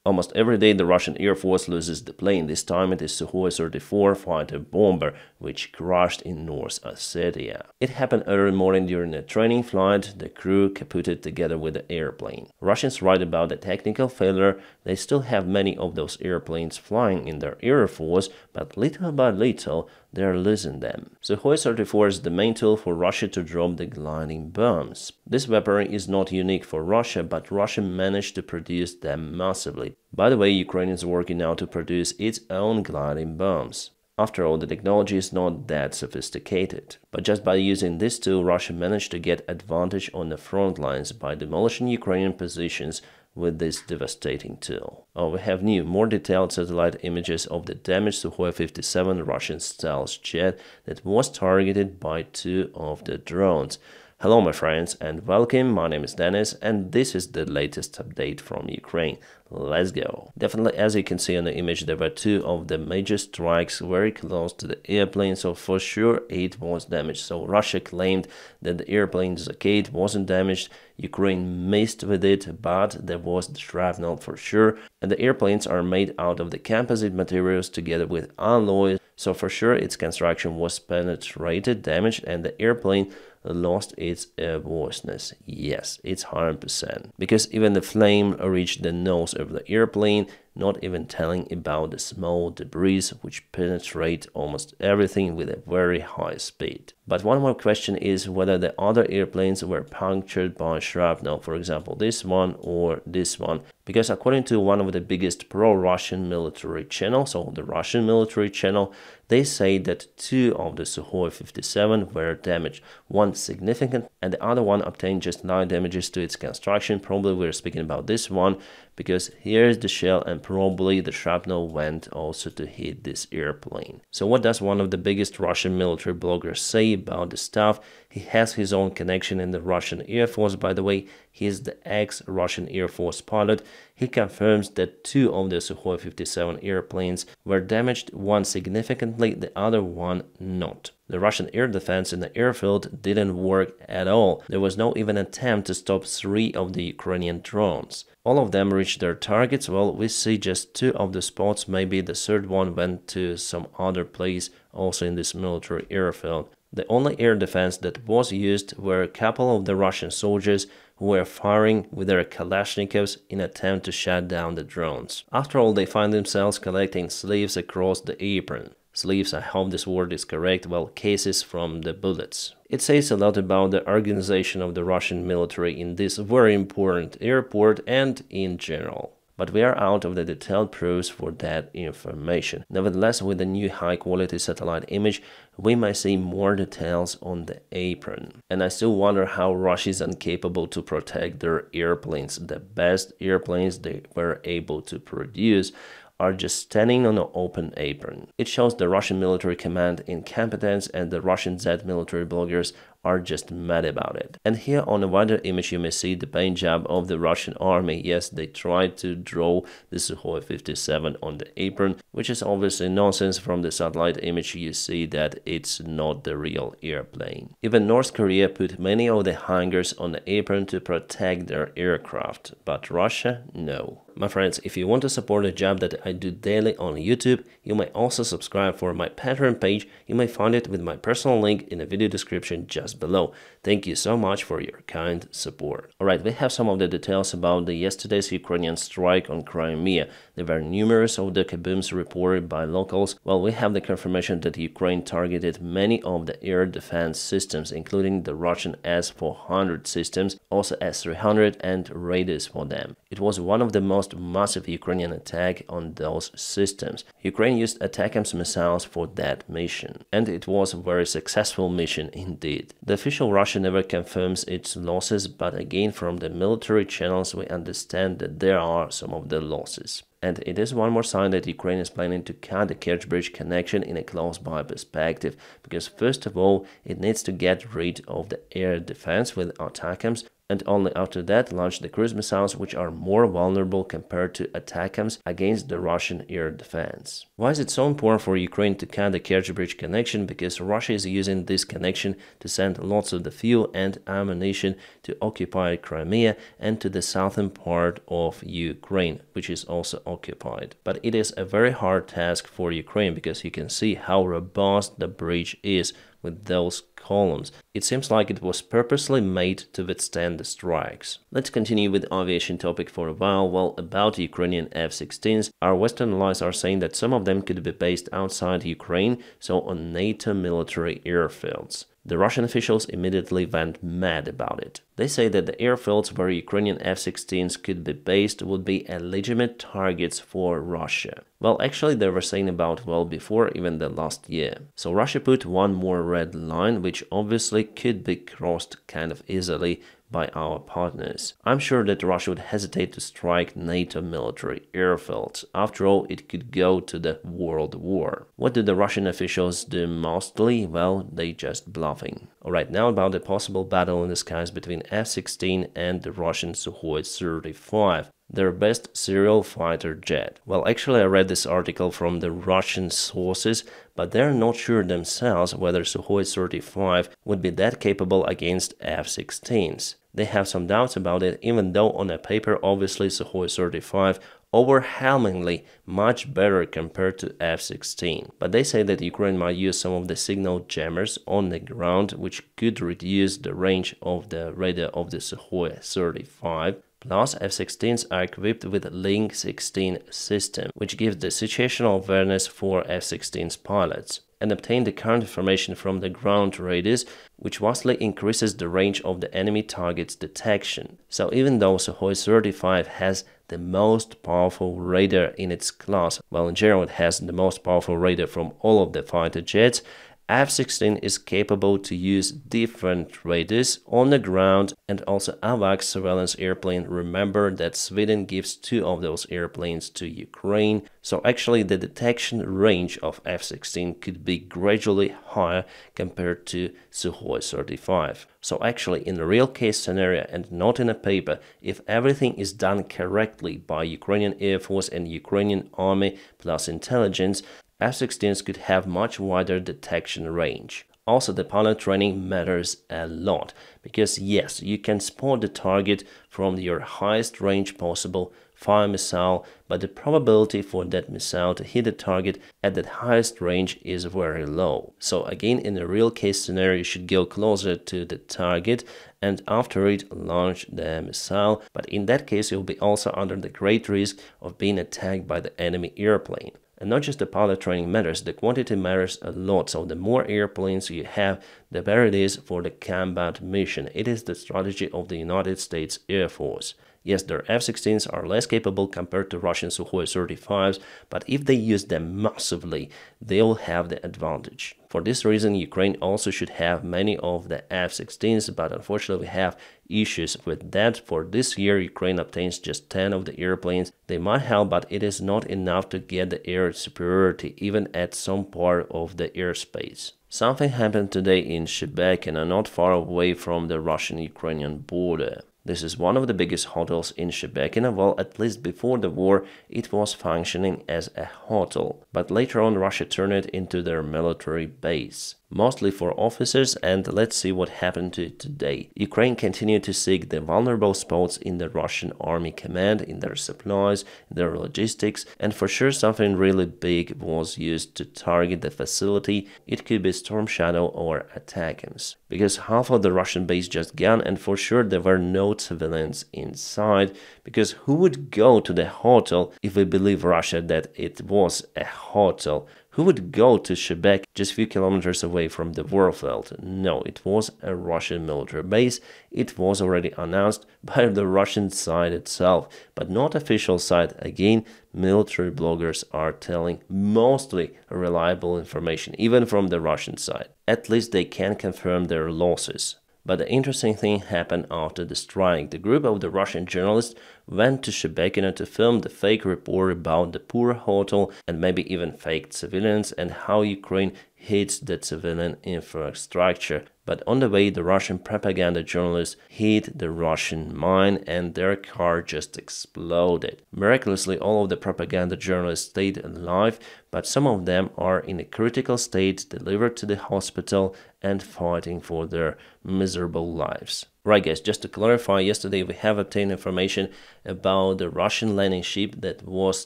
Almost every day the Russian Air Force loses the plane. This time it is Su-34 fighter bomber, which crashed in North Ossetia. It happened early morning during a training flight. The crew capoted together with the airplane. Russians write about the technical failure. They still have many of those airplanes flying in their Air Force, but little by little they are losing them. Su-34 is the main tool for Russia to drop the gliding bombs. This weaponry is not unique for Russia, but Russia managed to produce them massively. By the way, Ukraine is working now to produce its own gliding bombs. After all, the technology is not that sophisticated. But just by using this tool, Russia managed to get advantage on the front lines by demolishing Ukrainian positions with this devastating tool. Oh, we have more detailed satellite images of the damaged Su-57 Russian stealth jet that was targeted by two of the drones. Hello my friends and welcome, my name is Dennis and this is the latest update from Ukraine. Let's go. Definitely, as you can see on the image, there were two of the major strikes very close to the airplane, so for sure it was damaged. So Russia claimed that the airplane's arcade wasn't damaged, Ukraine missed with it, but there was the shrapnel for sure, and the airplanes are made out of the composite materials together with alloys, so for sure its construction was penetrated, damaged, and the airplane lost its airworthiness. Yes, it's 100%. Because even the flame reached the nose of the airplane, not even telling about the small debris which penetrate almost everything with a very high speed. But one more question is whether the other airplanes were punctured by shrapnel, for example this one or this one, because according to one of the biggest pro-Russian military channels, so the Russian military channel, they say that two of the Su-57 were damaged, one significant and the other one obtained just light damages to its construction. Probably we're speaking about this one, because here's the shell and probably the shrapnel went also to hit this airplane. So what does one of the biggest Russian military bloggers say about the stuff? He has his own connection in the Russian Air Force, by the way. He is the ex-Russian Air Force pilot. He confirms that two of the Su-57 airplanes were damaged, one significantly, the other one not. The Russian air defense in the airfield didn't work at all. There was no even attempt to stop three of the Ukrainian drones. All of them reached their targets. Well, we see just two of the spots, maybe the third one went to some other place also in this military airfield. The only air defense that was used were a couple of the Russian soldiers who were firing with their Kalashnikovs in attempt to shut down the drones. After all, they find themselves collecting sleeves across the apron. Sleeves, I hope this word is correct, well, cases from the bullets. It says a lot about the organization of the Russian military in this very important airport and in general. But we are out of the detailed proofs for that information. Nevertheless, with the new high-quality satellite image, we might see more details on the apron. And I still wonder how Russia is incapable to protect their airplanes. The best airplanes they were able to produce are just standing on an open apron. It shows the Russian military command incompetence, and the Russian Z military bloggers are just mad about it. And here on a wider image you may see the paint job of the Russian army. Yes, they tried to draw the Su-57 on the apron, which is obviously nonsense. From the satellite image you see that it's not the real airplane. Even North Korea put many of the hangars on the apron to protect their aircraft, but Russia, no. My friends, if you want to support the job that I do daily on YouTube, you may also subscribe for my Patreon page. You may find it with my personal link in the video description just below. Thank you so much for your kind support. Alright, we have some of the details about yesterday's Ukrainian strike on Crimea. There were numerous of the kabooms reported by locals. Well, we have the confirmation that Ukraine targeted many of the air defense systems, including the Russian S-400 systems, also S-300 and radars for them. It was one of the most massive Ukrainian attack on those systems. Ukraine used ATACMS missiles for that mission, and it was a very successful mission indeed. The official Russia never confirms its losses, but again from the military channels we understand that there are some of the losses. And it is one more sign that Ukraine is planning to cut the Kerch Bridge connection in a close-by perspective, because first of all, it needs to get rid of the air defense with ATACMS, and only after that launched the cruise missiles, which are more vulnerable compared to ATACMS against the Russian air defense. Why is it so important for Ukraine to cut the Kerch Bridge connection? Because Russia is using this connection to send lots of the fuel and ammunition to occupy Crimea and to the southern part of Ukraine, which is also occupied. But it is a very hard task for Ukraine because you can see how robust the bridge is with those columns. It seems like it was purposely made to withstand the strikes. Let's continue with aviation topic for a while. Well, about Ukrainian F-16s, our Western allies are saying that some of them could be based outside Ukraine, so on NATO military airfields. The Russian officials immediately went mad about it. They say that the airfields where Ukrainian F-16s could be based would be legitimate targets for Russia. Well, actually they were saying about well before even the last year. So Russia put one more red line, which obviously could be crossed kind of easily by our partners. I'm sure that Russia would hesitate to strike NATO military airfields. After all, it could go to the World War. What do the Russian officials do mostly? Well, they just bluffing. Alright, now about the possible battle in the skies between F-16 and the Russian Su-35. Their best serial fighter jet. Well, actually I read this article from the Russian sources, but they're not sure themselves whether Su-35 would be that capable against F-16s. They have some doubts about it, even though on a paper obviously Su-35 overwhelmingly much better compared to F-16. But they say that Ukraine might use some of the signal jammers on the ground, which could reduce the range of the radar of the Su-35. Plus, F-16s are equipped with Link 16 system, which gives the situational awareness for F-16's pilots, and obtain the current information from the ground radars, which vastly increases the range of the enemy target's detection. So even though Su-35 has the most powerful radar in its class, well, in general it has the most powerful radar from all of the fighter jets, F-16 is capable to use different radars on the ground and also AWACS surveillance airplane. Remember that Sweden gives 2 of those airplanes to Ukraine, so actually the detection range of F-16 could be gradually higher compared to Su-35. So actually in the real case scenario and not in a paper, if everything is done correctly by Ukrainian Air Force and Ukrainian Army plus intelligence, F-16s could have much wider detection range. Also, the pilot training matters a lot, because yes, you can spot the target from your highest range possible, fire missile, but the probability for that missile to hit the target at that highest range is very low. So again, in the real case scenario, you should go closer to the target and after it launch the missile, but in that case you'll be also under the great risk of being attacked by the enemy airplane. And not just the pilot training matters, the quantity matters a lot. So the more airplanes you have, the better it is for the combat mission. It is the strategy of the United States Air Force. Yes, their F-16s are less capable compared to Russian Su-35s, but if they use them massively, they'll have the advantage. For this reason, Ukraine also should have many of the F-16s, but unfortunately we have issues with that. For this year, Ukraine obtains just 10 of the airplanes. They might help, but it is not enough to get the air superiority, even at some part of the airspace. Something happened today in Shebekino, not far away from the Russian-Ukrainian border. This is one of the biggest hotels in Shebekino. Well, at least before the war, it was functioning as a hotel. But later on, Russia turned it into their military base, mostly for officers, and let's see what happened to it today. Ukraine continued to seek the vulnerable spots in the Russian army command, in their supplies, in their logistics, and for sure something really big was used to target the facility. It could be Storm Shadow or ATACMS, because half of the Russian base just gone, and for sure there were no civilians inside, because who would go to the hotel if we believe Russia that it was a hotel? Who would go to Shebek, just a few kilometers away from the warfield? No, it was a Russian military base. It was already announced by the Russian side itself, but not official side. Again, military bloggers are telling mostly reliable information, even from the Russian side. At least they can confirm their losses. But the interesting thing happened after the strike. The group of the Russian journalists went to Shebekino to film the fake report about the poor hotel and maybe even fake civilians and how Ukraine hits the civilian infrastructure. but on the way the Russian propaganda journalists hit the Russian mine and their car just exploded. Miraculously, all of the propaganda journalists stayed alive, but some of them are in a critical state, delivered to the hospital and fighting for their miserable lives. Right guys, just to clarify, yesterday we have obtained information about the Russian landing ship that was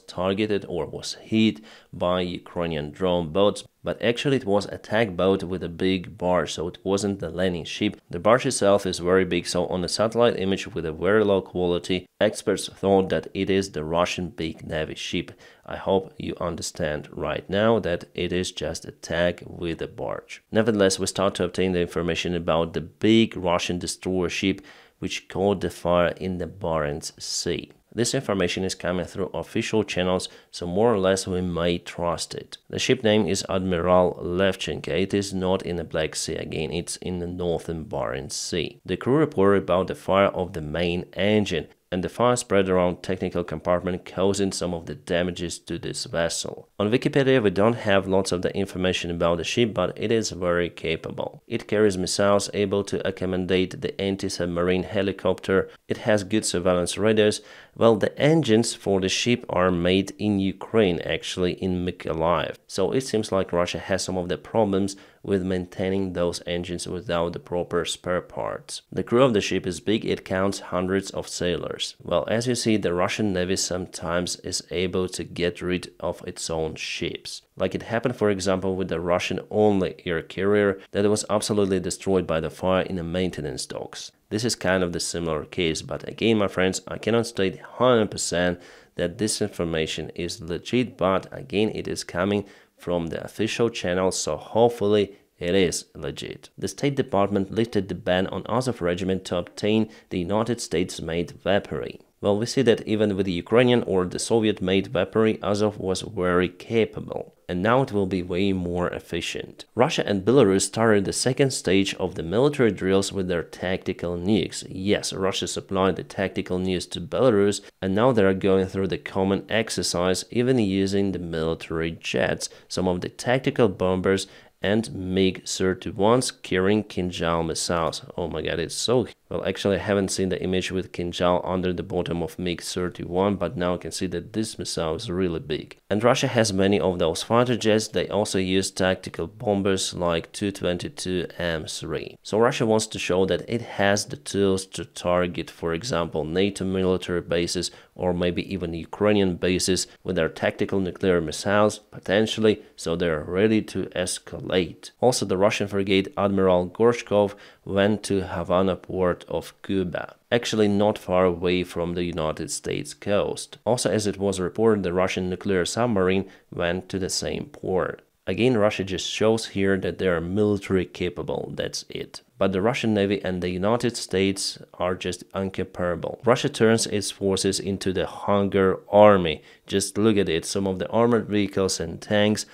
targeted or was hit by Ukrainian drone boats, but actually it was a tug boat with a big barge, so it wasn't the landing ship. The barge itself is very big, so on a satellite image with a very low quality, experts thought that it is the Russian big Navy ship. I hope you understand right now that it is just a tug with a barge. Nevertheless, we start to obtain the information about the big Russian destroyer ship which caught the fire in the Barents Sea. This information is coming through official channels, so more or less we may trust it. The ship name is Admiral Levchenko. It is not in the Black Sea again, it's in the northern Barents Sea. The crew reported about the fire of the main engine, and the fire spread around technical compartment, causing some of the damages to this vessel. On Wikipedia we don't have lots of the information about the ship, but it is very capable. It carries missiles able to accommodate the anti-submarine helicopter. It has good surveillance radars. Well, the engines for the ship are made in Ukraine, actually in Mykolaiv. So it seems like Russia has some of the problems with maintaining those engines without the proper spare parts. The crew of the ship is big, it counts hundreds of sailors. Well, as you see, the Russian Navy sometimes is able to get rid of its own ships. Like it happened, for example, with the Russian-only air carrier that was absolutely destroyed by the fire in the maintenance docks. This is kind of the similar case, but again, my friends, I cannot state 100% that this information is legit, but again, it is coming from the official channel, so hopefully it is legit. The State Department lifted the ban on Azov regiment to obtain the United States-made weaponry. Well, we see that even with the Ukrainian or the Soviet-made weaponry, Azov was very capable, and now it will be way more efficient. Russia and Belarus started the second stage of the military drills with their tactical nukes. Yes, Russia supplied the tactical nukes to Belarus, and now they are going through the common exercise, even using the military jets, some of the tactical bombers, and MiG-31s carrying Kinjal missiles. Oh my god, it's so... Well, actually I haven't seen the image with Kinjal under the bottom of MiG-31, but now I can see that this missile is really big. And Russia has many of those fighter jets. They also use tactical bombers like Tu-22M3. So Russia wants to show that it has the tools to target, for example, NATO military bases or maybe even Ukrainian bases with their tactical nuclear missiles, potentially, so they're ready to escalate. Also, the Russian frigate Admiral Gorshkov went to Havana port of Cuba, actually not far away from the United States coast. Also, as it was reported, the Russian nuclear submarine went to the same port. Again, Russia just shows here that they are military capable, that's it. But the Russian Navy and the United States are just incomparable. Russia turns its forces into the Hunger Army. Just look at it, some of the armored vehicles and tanks,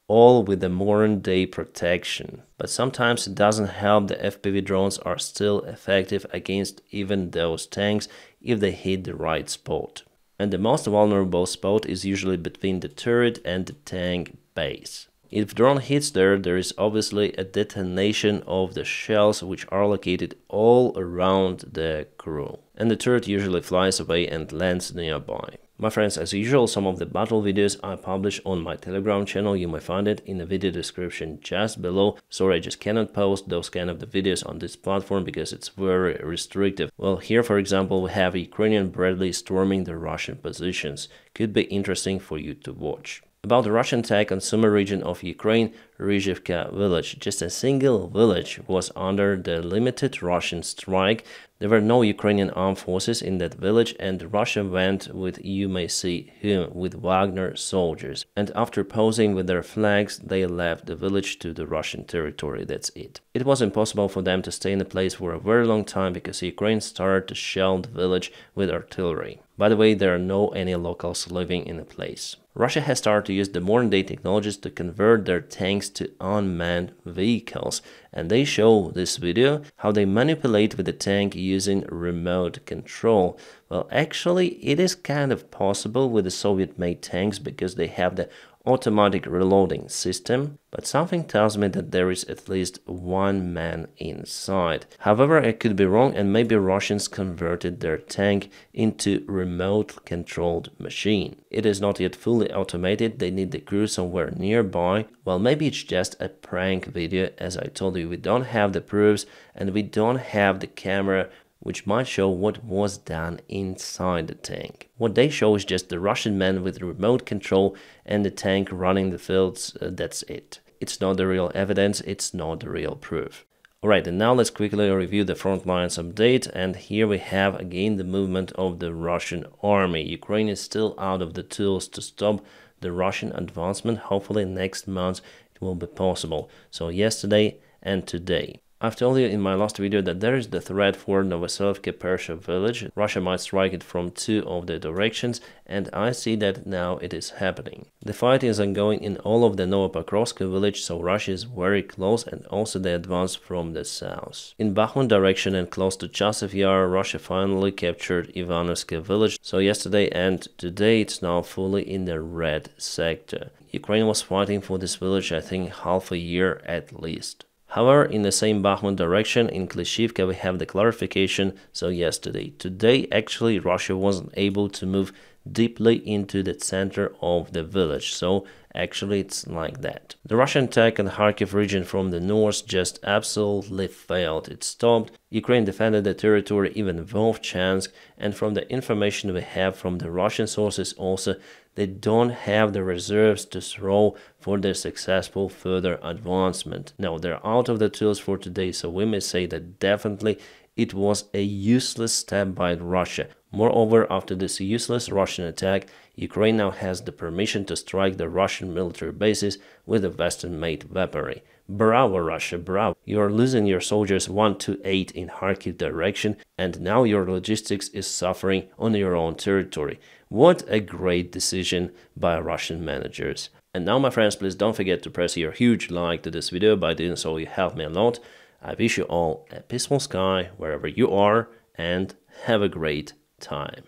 all with the modern day protection. But sometimes it doesn't help, the FPV drones are still effective against even those tanks if they hit the right spot. And the most vulnerable spot is usually between the turret and the tank base. If drone hits there is obviously a detonation of the shells which are located all around the crew. And the turret usually flies away and lands nearby. My friends, as usual, some of the battle videos I publish on my Telegram channel, you may find it in the video description just below. Sorry, I just cannot post those kind of the videos on this platform because it's very restrictive. Well, here for example we have Ukrainian Bradley storming the Russian positions. Could be interesting for you to watch. About the Russian attack on Sumy region of Ukraine, Rizhivka village. Just a single village was under the limited Russian strike. There were no Ukrainian armed forces in that village, and Russia went with, you may see whom, with Wagner soldiers. And after posing with their flags, they left the village to the Russian territory, that's it. It was impossible for them to stay in the place for a very long time because Ukraine started to shell the village with artillery. By the way, there are no any locals living in the place. Russia has started to use the modern day technologies to convert their tanks to unmanned vehicles, and they show this video how they manipulate with the tank using remote control. Well, actually it is kind of possible with the Soviet-made tanks because they have the automatic reloading system, but something tells me that there is at least one man inside. However, I could be wrong, and maybe Russians converted their tank into remote-controlled machine. It is not yet fully automated, they need the crew somewhere nearby. Well, maybe it's just a prank video. As I told you, we don't have the proofs and we don't have the camera which might show what was done inside the tank. What they show is just the Russian men with remote control and the tank running the fields, that's it. It's not the real evidence, it's not the real proof. Alright, and now let's quickly review the front lines update, and here we have again the movement of the Russian army. Ukraine is still out of the tools to stop the Russian advancement. Hopefully next month it will be possible. So yesterday and today. I've told you in my last video that there is the threat for Novoselivka-Persha village. Russia might strike it from two of the directions, and I see that now it is happening. The fight is ongoing in all of the Novopokrovsk village, so Russia is very close, and also they advance from the south. In Bakhmut direction and close to Chasiv Yar, Russia finally captured Ivanovsky village, so yesterday and today it's now fully in the red sector. Ukraine was fighting for this village, I think, half a year at least. However, in the same Bakhmut direction, in Klishivka, we have the clarification, so yesterday. Today, actually, Russia wasn't able to move deeply into the center of the village, so actually it's like that. The Russian attack on Kharkiv region from the north just absolutely failed. It stopped. Ukraine defended the territory, even Vovchansk, and from the information we have from the Russian sources also, they don't have the reserves to throw for their successful further advancement. Now, they're out of the tools for today, so we may say that definitely it was a useless step by Russia. Moreover, after this useless Russian attack, Ukraine now has the permission to strike the Russian military bases with the Western-made weaponry. Bravo, Russia, bravo! You are losing your soldiers 1 to 8 in Kharkiv direction, and now your logistics is suffering on your own territory. What a great decision by Russian managers. And now, my friends, please don't forget to press your huge like to this video. By doing so, you help me a lot. I wish you all a peaceful sky wherever you are, and have a great time.